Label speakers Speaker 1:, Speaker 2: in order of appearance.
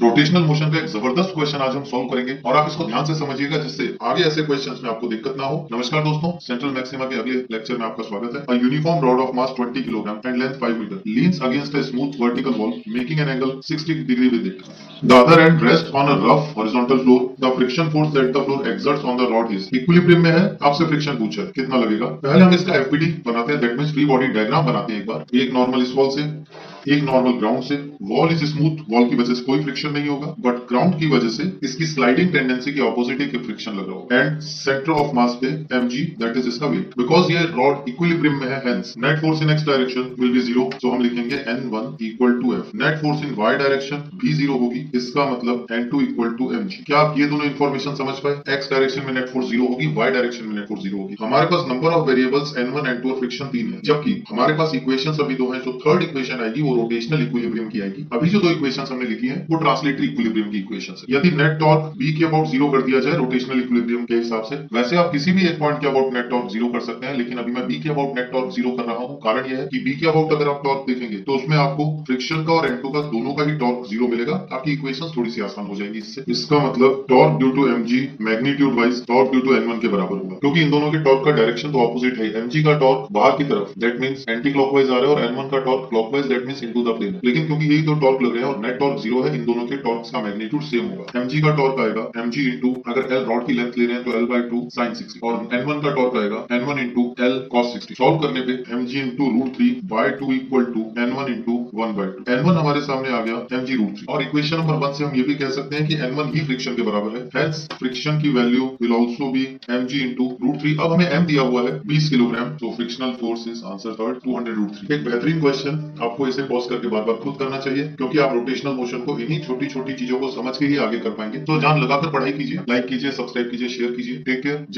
Speaker 1: Rotational motion का एक जबरदस्त क्वेश्चन आज हम सॉल्व करेंगे और आप इसको ध्यान से समझिएगा जिससे आगे ऐसे क्वेश्चंस में आपको दिक्कत ना हो। नमस्कार दोस्तों, सेंट्रल मैक्सिमा के अगले लेक्चर में आपका स्वागत है। A uniform rod of mass 20 kg and length 5 meter leans against a smooth vertical wall making an angle 60 degree with it. The other end rests on a rough horizontal floor. The friction force that the floor exerts on the rod is equilibrium में है। आपसे friction पूछा है कितना लगेगा। पहले हम इसका एफबीडी बनाते हैं, that means free body diagram बनाते हैं। एक बार एक नॉर्मल इस वॉल से, एक नॉर्मल ग्राउंड से। वॉल इज स्मूथ, वॉल की वजह से कोई फ्रिक्शन नहीं होगा, बट ग्राउंड की वजह से इसकी स्लाइडिंग टेंडेंसी के ऑपोजिट एक फ्रिक्शन लग रहा होगा। एंड सेंटर ऑफ मास पे mg, दैट इज इसका वेट। बिकॉज ये रॉड इक्विलिब्रियम में है, hence net force in x direction will be zero. तो हम लिखेंगे n1 equal to f। Net force in y direction भी जीरो होगी, इसका मतलब n2 इक्वल टू mg। क्या आप ये दोनों इन्फॉर्मेशन समझ पाए? एक्स डायरेक्शन में नेट फोर्स जीरो होगी, y डायरेक्शन में नेट फोर्स जीरो होगी। हमारे पास number of variables n1 n2 और फ्रिक्शन 3 है, जबकि हमारे पास इक्वेशन अभी दो है। जो थर्ड इक्वेशन आएगी वो रोटेशनल इक्विलिब्रियम की आएगी। अभी जो दो इक्वेशंस हमने लिखी है वो ट्रांसलेटरी इक्विलिब्रियम की इक्वेशंस है। यदि नेट टॉर्क b के अबाउट जीरो कर दिया जाए रोटेशनल इक्विलिब्रियम के हिसाब से, वैसे आप किसी भी एक पॉइंट के अबाउट नेट टॉर्क जीरो कर सकते हैं, लेकिन अभी मैं b के अबाउट नेट टॉर्क जीरो कर रहा हूं। कारण यह है कि b के अबाउट अगर आप टॉर्क देखेंगे तो उसमें आपको फ्रिक्शन का और n2 का दोनों का ही टॉर्क जीरो मिलेगा। आपकी इक्वेशंस थोड़ी सी आसान हो जाएंगी इससे। इसका मतलब torque due to mg magnitude wise torque due to n1 के बराबर होगा, क्योंकि इन दोनों के टॉर्क का डायरेक्शन तो ऑपोजिट है। mg का टॉर्क बाहर की तरफ, दैट मींस एंटी क्लॉकवाइज आ रहा है, और n1 का torque clockwise, that means into the plane. लेकिन क्योंकि यही दो टॉर्क लग रहे हैं और नेट टॉर्क जीरो है, इन दोनों के टॉर्क्स का मैग्नीट्यूड सेम होगा। mg का टॉर्क आएगा mg इंटू, अगर l रॉड की लेंथ ले रहे हैं तो l बाय 2 sin 60, और n1 का टॉर्क आएगा n1 into l cos 60। Solve करने पे mg into root 3 by 2 equal to n1 into 1 by 2। n1 हमारे सामने आ गया mg रूट 3, और इक्वेशन नंबर 1 से हम ये भी कह सकते हैं कि n1 ही फ्रिक्शन के बराबर है, हेंस फ्रिक्शन की value will also be mg into root 3। अब हमें m दिया हुआ है 20 किलोग्राम, तो frictional force is answer third 200 root 3। एक बेहतरीन क्वेश्चन, आपको इसे पॉज करके बार बार खुद करना चाहिए, क्योंकि आप रोटेशनल मोशन को इन्हीं छोटी छोटी चीजों को समझ के ही आगे कर पाएंगे। तो जान लगाकर पढ़ाई कीजिए, लाइक कीजिए, सब्सक्राइब कीजिए, शेयर कीजिए। Take care.